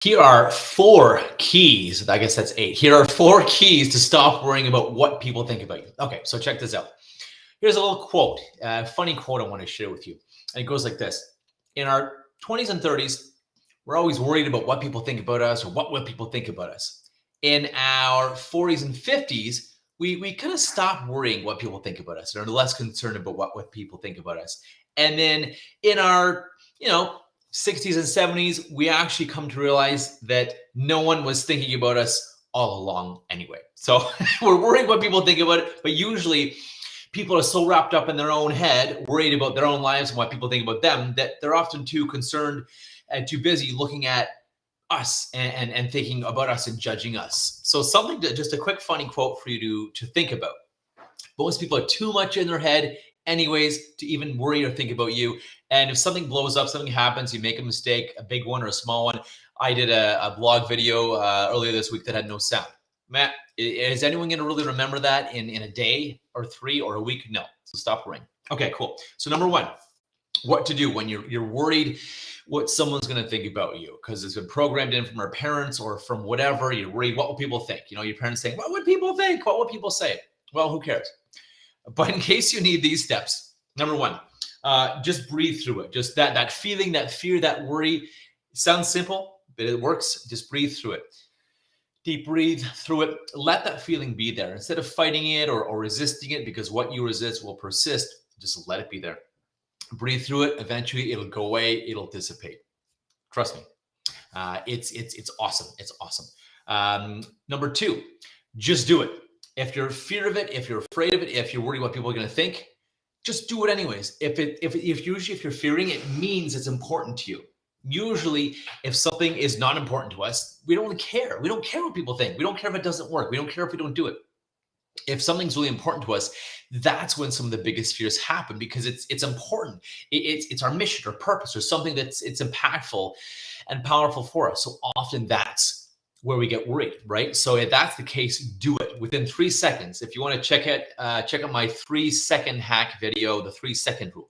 Here are 4 keys. I guess that's 8. Here are 4 keys to stop worrying about what people think about you. Okay, so check this out. Here's a little quote, a funny quote I want to share with you. And it goes like this. In our 20s and 30s, we're always worried about what people think about us or what will people think about us. In our 40s and 50s, we kind of stop worrying what people think about us and are less concerned about what people think about us. And then in our, 60s and 70s, we actually come to realize that no one was thinking about us all along anyway. So we're worried what people think about it, but usually people are so wrapped up in their own head, worried about their own lives and what people think about them, that they're often too concerned and too busy looking at us and thinking about us and judging us. So just a quick funny quote for you to think about. Most people are too much in their head anyways to even worry or think about you. And if something blows up, something happens, you make a mistake, a big one or a small one. I did a blog video earlier this week that had no sound. Matt, is anyone going to really remember that in a day or 3 or a week? No. So stop worrying. Okay, cool. So number 1, what to do when you're worried what someone's going to think about you, because it's been programmed in from our parents or from whatever. You're worried, what will people think? Your parents saying, what would people think? What would people say? Well, who cares? But in case you need these steps, number 1, just breathe through it. Just that feeling, that fear, that worry. Sounds simple, but it works. Just breathe through it. Deep breathe through it. Let that feeling be there. Instead of fighting it or resisting it, because what you resist will persist, just let it be there. Breathe through it. Eventually, it'll go away. It'll dissipate. Trust me. It's awesome. It's awesome. Number 2, just do it. If you're fear of it, if you're afraid of it, if you're worried what people are going to think, just do it anyways. If you're fearing, it means it's important to you. Usually, if something is not important to us, we don't really care. We don't care what people think. We don't care if it doesn't work. We don't care if we don't do it. If something's really important to us, that's when some of the biggest fears happen, because it's important. It's our mission or purpose or something it's impactful and powerful for us. So often that's where we get worried, right? So if that's the case, do it within 3 seconds. If you want to check out my 3-second hack video, the 3-second rule.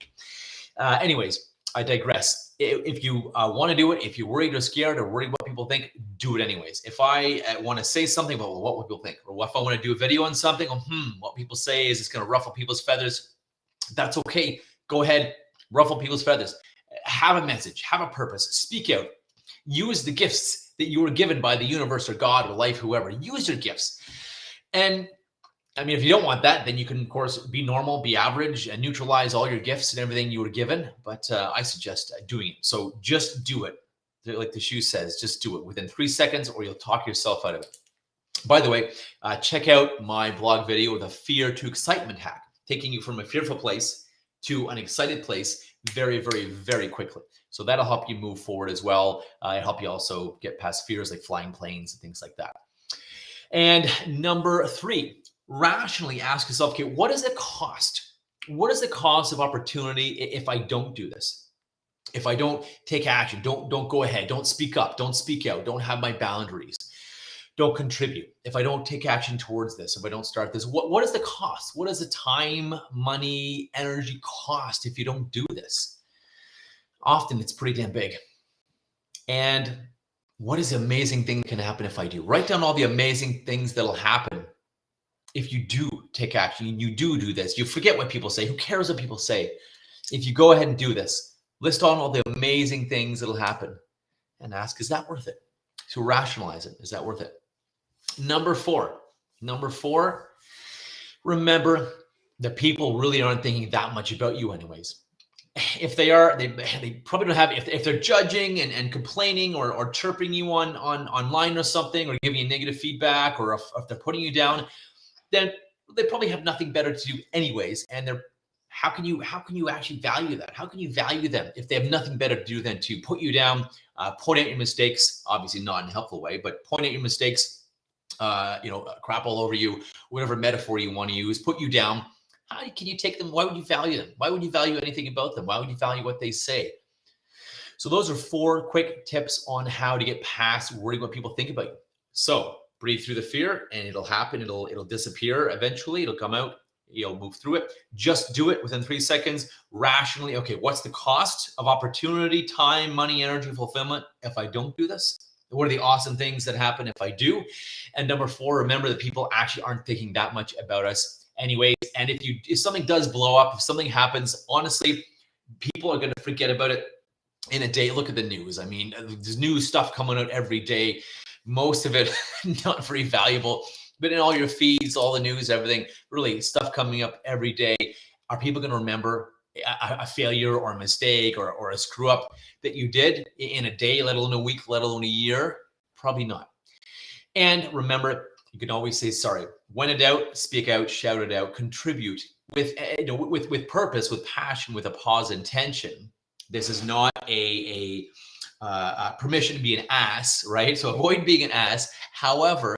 Anyways, I digress. If you want to do it, if you're worried or scared or worried what people think, do it anyways. If I want to say something about what will people think, or if I want to do a video on something, what people say is it's going to ruffle people's feathers, that's okay. Go ahead, ruffle people's feathers. Have a message, have a purpose, speak out. Use the gifts that you were given by the universe or God or life, whoever. Use your gifts. And I mean, if you don't want that, then you can, of course, be normal, be average, and neutralize all your gifts and everything you were given. But I suggest doing it. So just do it. Like the shoe says, just do it within 3 seconds or you'll talk yourself out of it. By the way, check out my blog video, The Fear to Excitement Hack, taking you from a fearful place to an excited place very, very, very quickly. So that'll help you move forward as well. Help you also get past fears like flying planes and things like that. And number 3, rationally ask yourself, okay, what does it cost? What is the cost of opportunity if I don't do this? If I don't take action, don't go ahead, don't speak up, don't speak out, don't have my boundaries, don't contribute. If I don't take action towards this, if I don't start this, what is the cost? What is the time, money, energy cost if you don't do this? Often it's pretty damn big. And what is the amazing thing that can happen if I do? Write down all the amazing things that'll happen if you do take action, you do this. You forget what people say. Who cares what people say? If you go ahead and do this, list on all the amazing things that'll happen and ask, is that worth it? So rationalize it. Is that worth it? Number 4, remember that people really aren't thinking that much about you anyways. If they are, they probably don't have, if they're judging and complaining or chirping you on online or something, or giving you negative feedback, or if they're putting you down, then they probably have nothing better to do anyways. And how can you actually value that? How can you value them if they have nothing better to do than to put you down, point out your mistakes, obviously not in a helpful way, but point out your mistakes, crap all over you, whatever metaphor you want to use, put you down. How can you take them? Why would you value them? Why would you value anything about them? Why would you value what they say? So those are 4 quick tips on how to get past worrying what people think about you. So breathe through the fear and it'll happen. It'll disappear eventually. It'll come out. You'll move through it. Just do it within 3 seconds. Rationally, okay, what's the cost of opportunity, time, money, energy, fulfillment if I don't do this? What are the awesome things that happen if I do? And number 4, remember that people actually aren't thinking that much about us anyways. And if something does blow up, if something happens, honestly, people are going to forget about it in a day. Look at the news. I mean, there's new stuff coming out every day. Most of it not very valuable, but in all your feeds, all the news, everything, really stuff coming up every day. Are people going to remember a failure or a mistake or a screw up that you did in a day, let alone a week, let alone a year? Probably not. And remember, you can always say sorry. When in doubt, speak out, shout it out, contribute with purpose, with passion, with a positive intention. This is not a permission to be an ass, right? So avoid being an ass. However,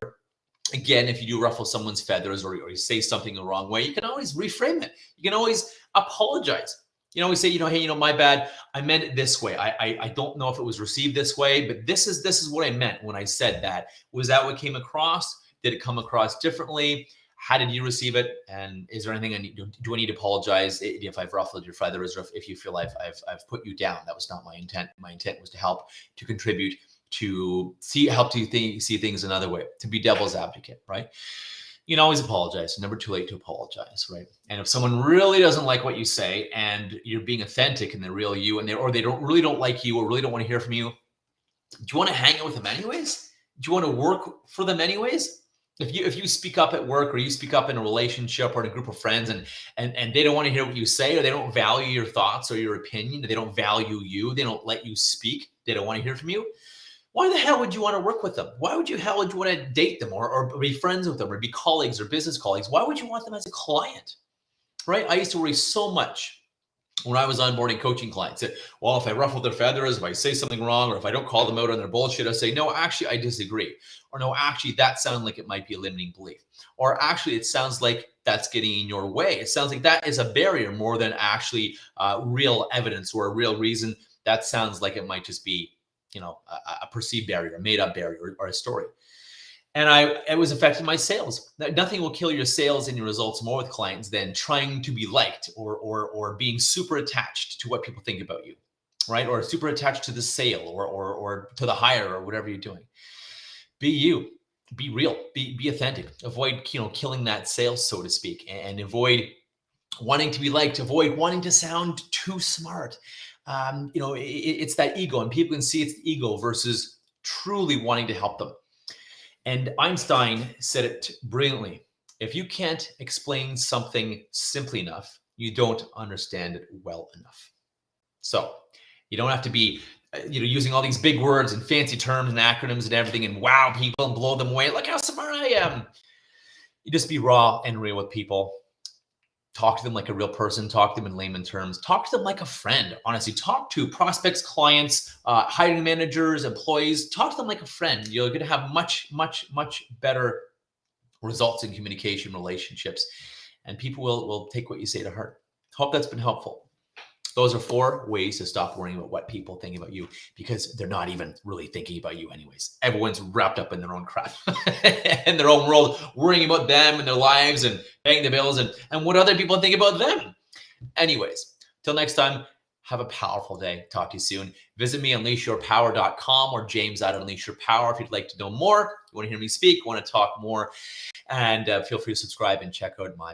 again, if you do ruffle someone's feathers or you say something the wrong way, you can always reframe it. You can always apologize. You can always say, hey, my bad. I meant it this way. I don't know if it was received this way, but this is what I meant when I said that. Was that what came across? Did it come across differently? How did you receive it? And is there anything do I need to apologize if I've ruffled your feathers, or if you feel I've put you down? That was not my intent. My intent was to help, to contribute, to help to see things another way, to be devil's advocate, right? You can always apologize. Never too late to apologize, right? And if someone really doesn't like what you say and you're being authentic and they're real you, and they don't like you or really don't want to hear from you, do you want to hang out with them anyways? Do you want to work for them anyways? If you speak up at work, or you speak up in a relationship or in a group of friends, and they don't want to hear what you say, or they don't value your thoughts or your opinion, they don't value you, they don't let you speak, they don't want to hear from you, why the hell would you want to work with them? Why would you want to date them or be friends with them or be colleagues or business colleagues? Why would you want them as a client, right? I used to worry so much when I was onboarding coaching clients that, well, if I ruffle their feathers, if I say something wrong, or if I don't call them out on their bullshit, I say, no, actually, I disagree. Or no, actually, that sounds like it might be a limiting belief. Or actually, it sounds like that's getting in your way. It sounds like that is a barrier more than actually real evidence or a real reason. That sounds like it might just be, a perceived barrier, a made up barrier, or a story. And it was affecting my sales. Nothing will kill your sales and your results more with clients than trying to be liked or being super attached to what people think about you, right? Or super attached to the sale or to the hire or whatever you're doing. Be you, be real, be authentic. Avoid, killing that sales, so to speak, and avoid wanting to be liked. Avoid wanting to sound too smart. It's that ego, and people can see it's ego versus truly wanting to help them. And Einstein said it brilliantly. If you can't explain something simply enough, you don't understand it well enough. So you don't have to be, using all these big words and fancy terms and acronyms and everything and wow people and blow them away. Look how smart I am. You just be raw and real with people. Talk to them like a real person. Talk to them in layman terms. Talk to them like a friend. Honestly, talk to prospects, clients, hiring managers, employees. Talk to them like a friend. You're going to have much, much, much better results in communication relationships, and people will take what you say to heart. Hope that's been helpful. Those are 4 ways to stop worrying about what people think about you, because they're not even really thinking about you anyways. Everyone's wrapped up in their own crap in their own world, worrying about them and their lives and paying the bills and what other people think about them. Anyways, till next time, have a powerful day. Talk to you soon. Visit me on unleashyourpower.com or James at Unleash Your Power if you'd like to know more. You want to hear me speak, want to talk more, and feel free to subscribe and check out my